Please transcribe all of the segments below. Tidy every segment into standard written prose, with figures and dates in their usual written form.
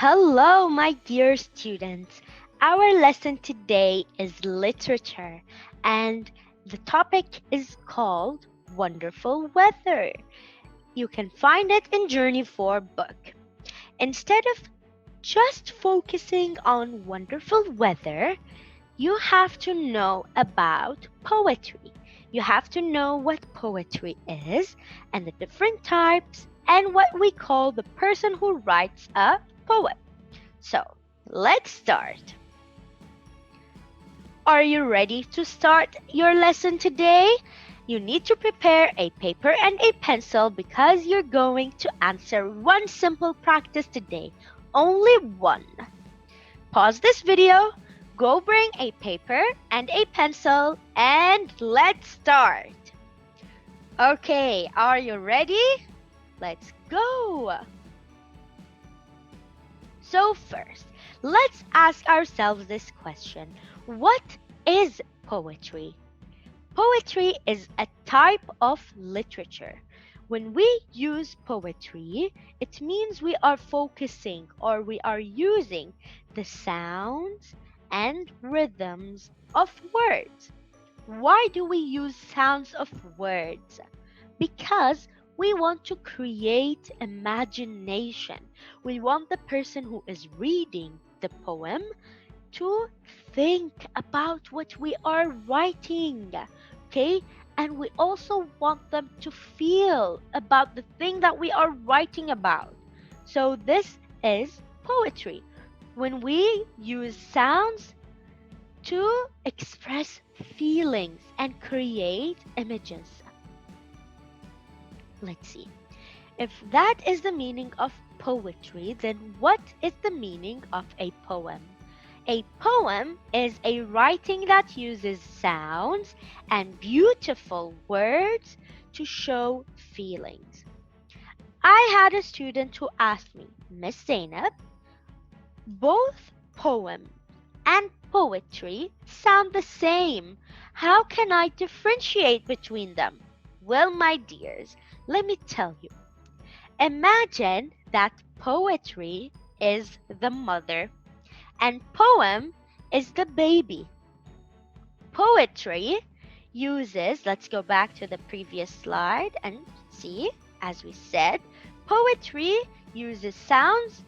Hello, my dear students. Our lesson today is literature, and the topic is called Wonderful Weather. You can find it in Journey 4 book. Instead of just focusing on wonderful weather, you have to know about poetry. You have to know what poetry is and the different types and what we call the person who writes a poem. So, let's start. Are you ready to start your lesson today? You need to prepare a paper and a pencil because you're going to answer one simple practice today. Only one. Pause this video, go bring a paper and a pencil, and let's start. Okay, are you ready? Let's go. So first, let's ask ourselves this question. What is poetry? Poetry is a type of literature. When we use poetry, it means we are focusing or we are using the sounds and rhythms of words. Why do we use sounds of words? Because we want to create imagination. We want the person who is reading the poem to think about what we are writing. Okay? And we also want them to feel about the thing that we are writing about. So, this is poetry. When we use sounds to express feelings and create images. Let's see. If that is the meaning of poetry, then what is the meaning of a poem? A poem is a writing that uses sounds and beautiful words to show feelings. I had a student who asked me, Miss Zainab, both poem and poetry sound the same. How can I differentiate between them? Well, my dears, let me tell you. Imagine that poetry is the mother and poem is the baby. Poetry uses, let's go back to the previous slide and see, as we said, poetry uses sounds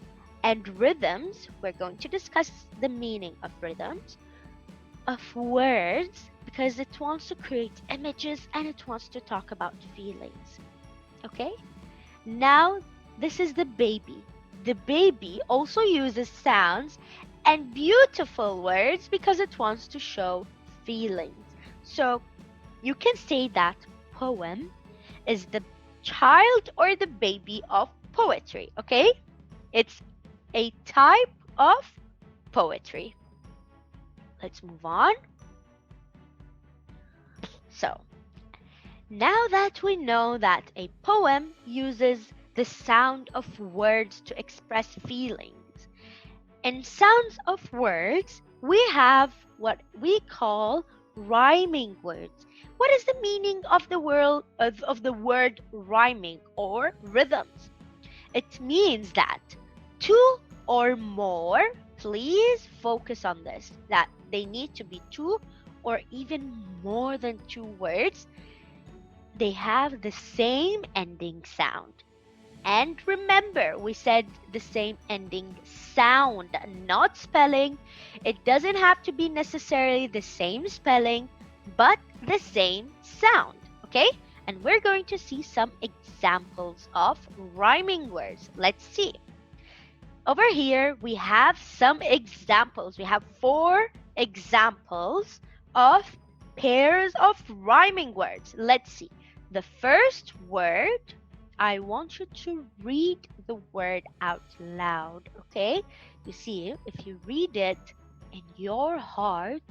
and rhythms. We're going to discuss the meaning of rhythms, of words, because it wants to create images and it wants to talk about feelings. Okay? Now, this is the baby. The baby also uses sounds and beautiful words because it wants to show feelings. So, you can say that poem is the child or the baby of poetry, okay? It's a type of poetry. Let's move on. So, now that we know that a poem uses the sound of words to express feelings, in sounds of words, we have what we call rhyming words. What is the meaning of the word rhyming or rhythms? It means that two or more, please focus on this, that they need to be two or even more than two words. They have the same ending sound. And remember, we said the same ending sound, not spelling. It doesn't have to be necessarily the same spelling, but the same sound, okay? And we're going to see some examples of rhyming words. Let's see. Over here, we have some examples. We have 4 examples of pairs of rhyming words. Let's see. The first word, I want you to read the word out loud, okay? You see, if you read it in your heart,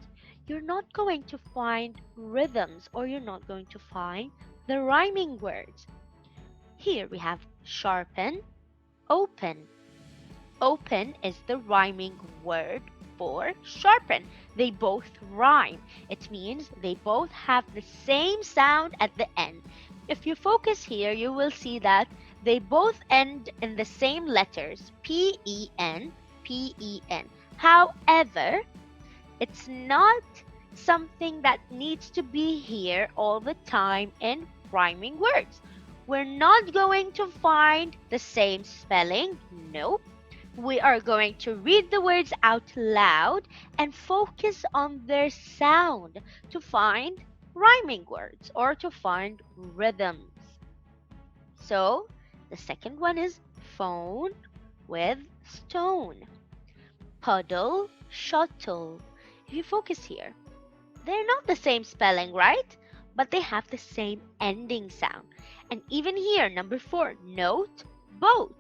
you're not going to find rhythms or you're not going to find the rhyming words. Here we have sharpen, open. Open is the rhyming word for sharpen. They both rhyme. It means they both have the same sound at the end. If you focus here, you will see that They both end in the same letters, P-E-N, P-E-N. However, it's not something that needs to be here all the time in rhyming words. We're not going to find the same spelling. Nope. We are going to read the words out loud and focus on their sound to find rhyming words or to find rhythms. So, the second one is phone with stone. Puddle, shuttle. If you focus here, they're not the same spelling, right? But they have the same ending sound. And even here, number 4, note, boat.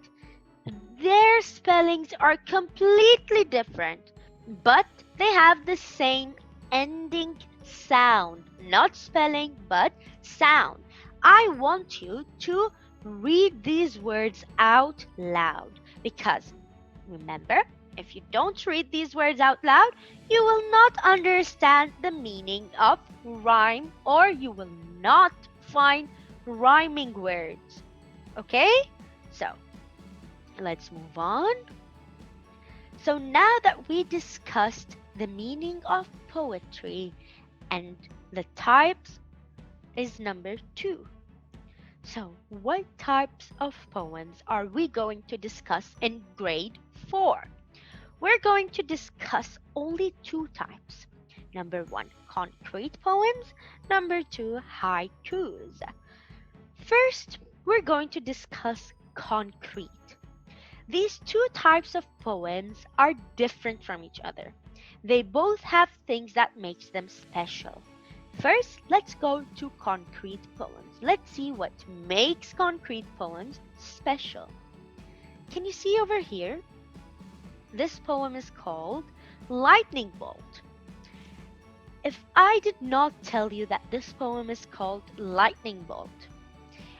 Their spellings are completely different, but they have the same ending sound. Not spelling, but sound. I want you to read these words out loud because remember, if you don't read these words out loud, you will not understand the meaning of rhyme or you will not find rhyming words. Okay? So, let's move on. So, now that we discussed the meaning of poetry and the types is number 2. So, what types of poems are we going to discuss in grade 4? We're going to discuss only 2 types. Number 1, concrete poems. Number 2, haikus. First, we're going to discuss concrete. These 2 types of poems are different from each other. They both have things that makes them special. First, let's go to concrete poems. Let's see what makes concrete poems special. Can you see over here? This poem is called Lightning Bolt. If I did not tell you that this poem is called Lightning Bolt,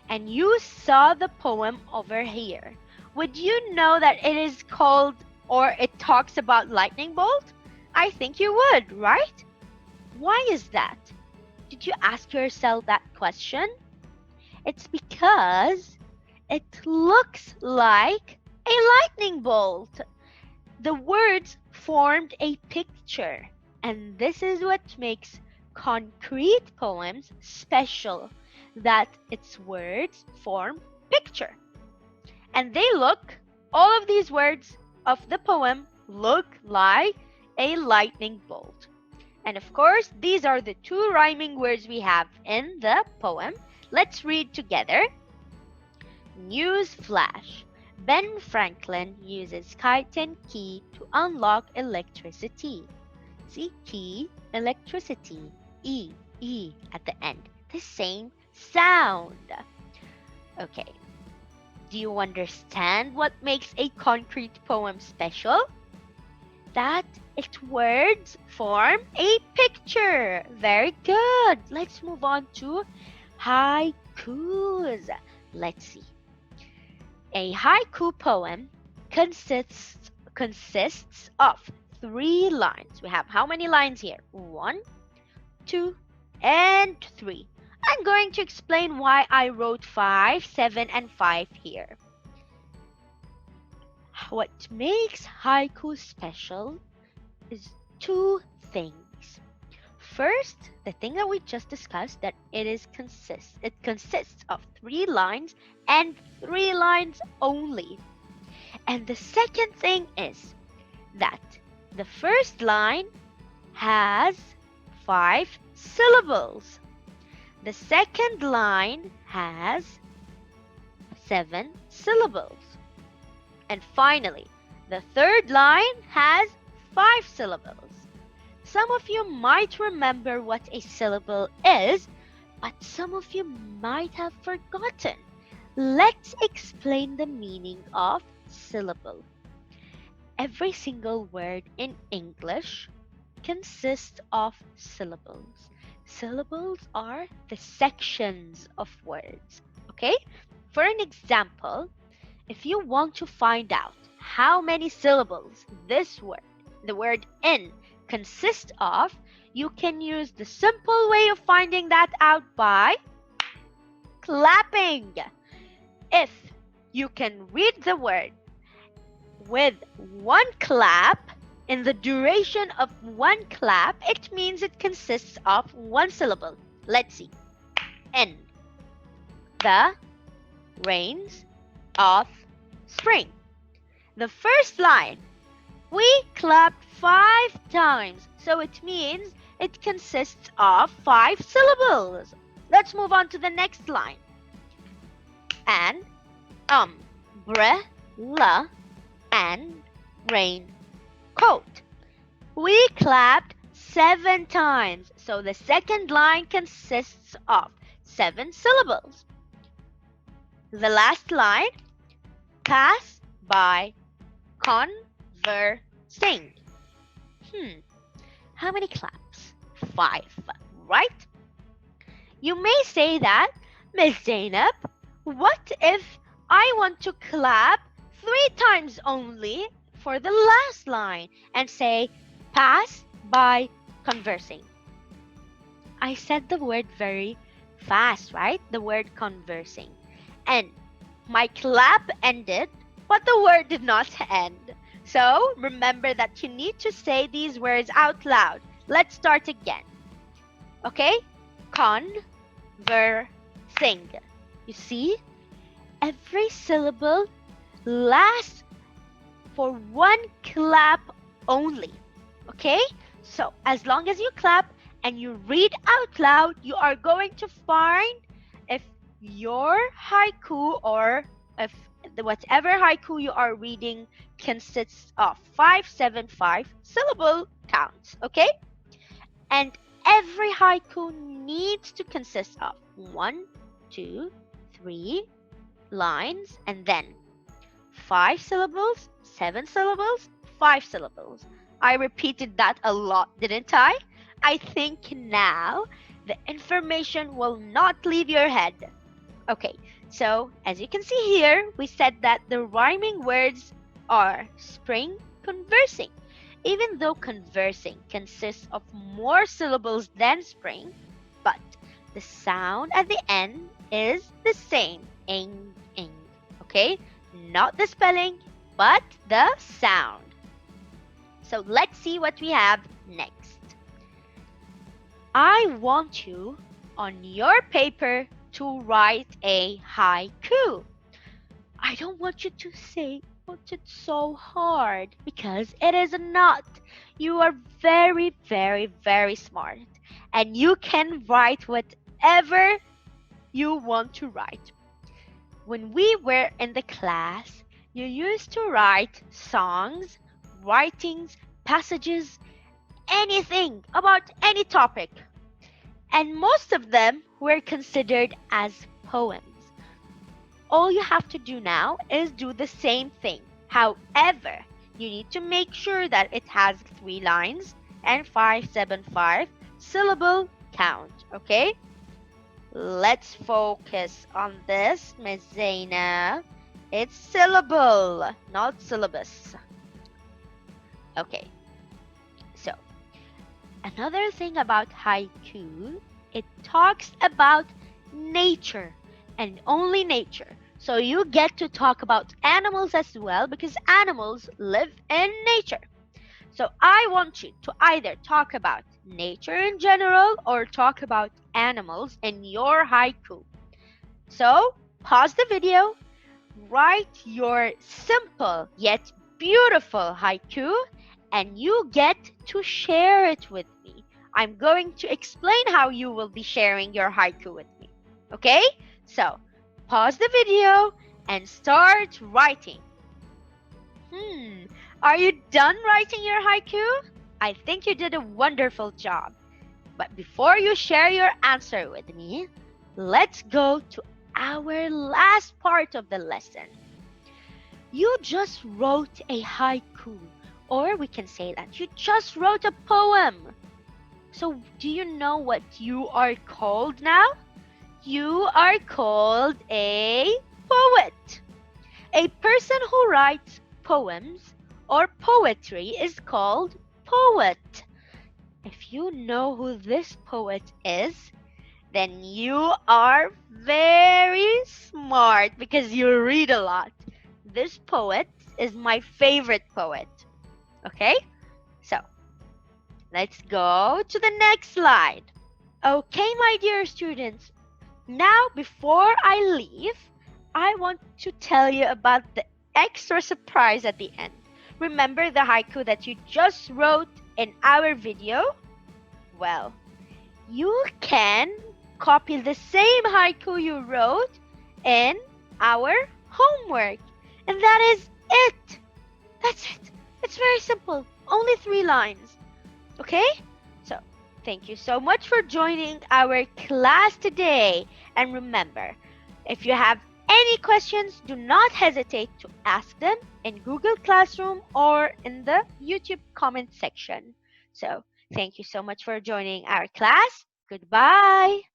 and you saw the poem over here, would you know that it is called or it talks about lightning bolt? I think you would, right? Why is that? Did you ask yourself that question? It's because it looks like a lightning bolt. The words formed a picture, and this is what makes concrete poems special, that its words form picture. And they look, all of these words of the poem look like a lightning bolt. And of course, these are the 2 rhyming words we have in the poem. Let's read together. News flash. Ben Franklin uses kite and key to unlock electricity. See, key, electricity, E, E at the end. The same sound. Okay. Do you understand what makes a concrete poem special? That its words form a picture. Very good. Let's move on to haikus. Let's see. A haiku poem consists of 3 lines. We have how many lines here? 1, 2, and 3. I'm going to explain why I wrote 5, 7, and 5 here. What makes haiku special is 2 things. First, the thing that we just discussed, that it consists of 3 lines and 3 lines only. And the second thing is that the first line has 5 syllables. The second line has 7 syllables. And finally, the third line has 5 syllables. Some of you might remember what a syllable is, but some of you might have forgotten. Let's explain the meaning of syllable. Every single word in English consists of syllables. Syllables are the sections of words. Okay? For an example, if you want to find out how many syllables this word, the word in, consists of, you can use the simple way of finding that out by clapping. If You can read the word with one clap. In the duration of one clap, it means it consists of one syllable. Let's see. In the rains of spring. The first line, we clapped 5 times, so it means it consists of 5 syllables. Let's move on to the next line. An umbrella and raincoat. We clapped 7 times, so the second line consists of 7 syllables. The last line, pass by conversing. How many claps? 5, right? You may say that, Miss Zainab, what if I want to clap 3 times only for the last line and say, pass by conversing? I said the word very fast, right? The word conversing. And my clap ended, but the word did not end. So remember that you need to say these words out loud. Let's start again. Okay? Conversing. You see? Every syllable lasts for one clap only. Okay? So as long as you clap and you read out loud, you are going to find if your haiku or if whatever haiku you are reading consists of 575 syllable counts. Okay? And every haiku needs to consist of 1, 2, 3 lines and then 5 syllables, 7 syllables, 5 syllables. I repeated that a lot, didn't I? I think now the information will not leave your head. Okay, so as you can see here, we said that the rhyming words are spring, conversing. Even though conversing consists of more syllables than spring, but the sound at the end is the same, ing, ing. Okay, not the spelling, but the sound. So let's see what we have next. I want you on your paper to write a haiku. I don't want you to say, "Oh, it's so hard," because it is not. You are very, very, very smart, and you can write whatever you want to write. When we were in the class, you used to write songs, writings, passages, anything about any topic. And most of them were considered as poems. All you have to do now is do the same thing. However, you need to make sure that it has 3 lines and 575 syllable count, okay? Let's focus on this, Miss Zainab. It's syllable, not syllabus. Okay, so another thing about haiku, it talks about nature and only nature. So you get to talk about animals as well because animals live in nature. So I want you to either talk about nature in general or talk about animals in your haiku. So pause the video, write your simple yet beautiful haiku, and you get to share it with me. I'm going to explain how you will be sharing your haiku with me. Okay? So pause the video and start writing. Are you done writing your haiku? I think you did a wonderful job. But before you share your answer with me, let's go to our last part of the lesson. You just wrote a haiku, or we can say that you just wrote a poem. So do you know what you are called now? You are called a poet. A person who writes poems or poetry is called poet. If you know who this poet is, then you are very smart because you read a lot. This poet is my favorite poet. Okay? So, let's go to the next slide. Okay, my dear students. Now, before I leave, I want to tell you about the extra surprise at the end. Remember the haiku that you just wrote in our video? Well, you can copy the same haiku you wrote in our homework. And that is it. That's it. It's very simple. Only 3 lines. Okay? So, thank you so much for joining our class today. And remember, if you have any questions, do not hesitate to ask them in Google Classroom or in the YouTube comment section. So, thank you so much for joining our class. Goodbye.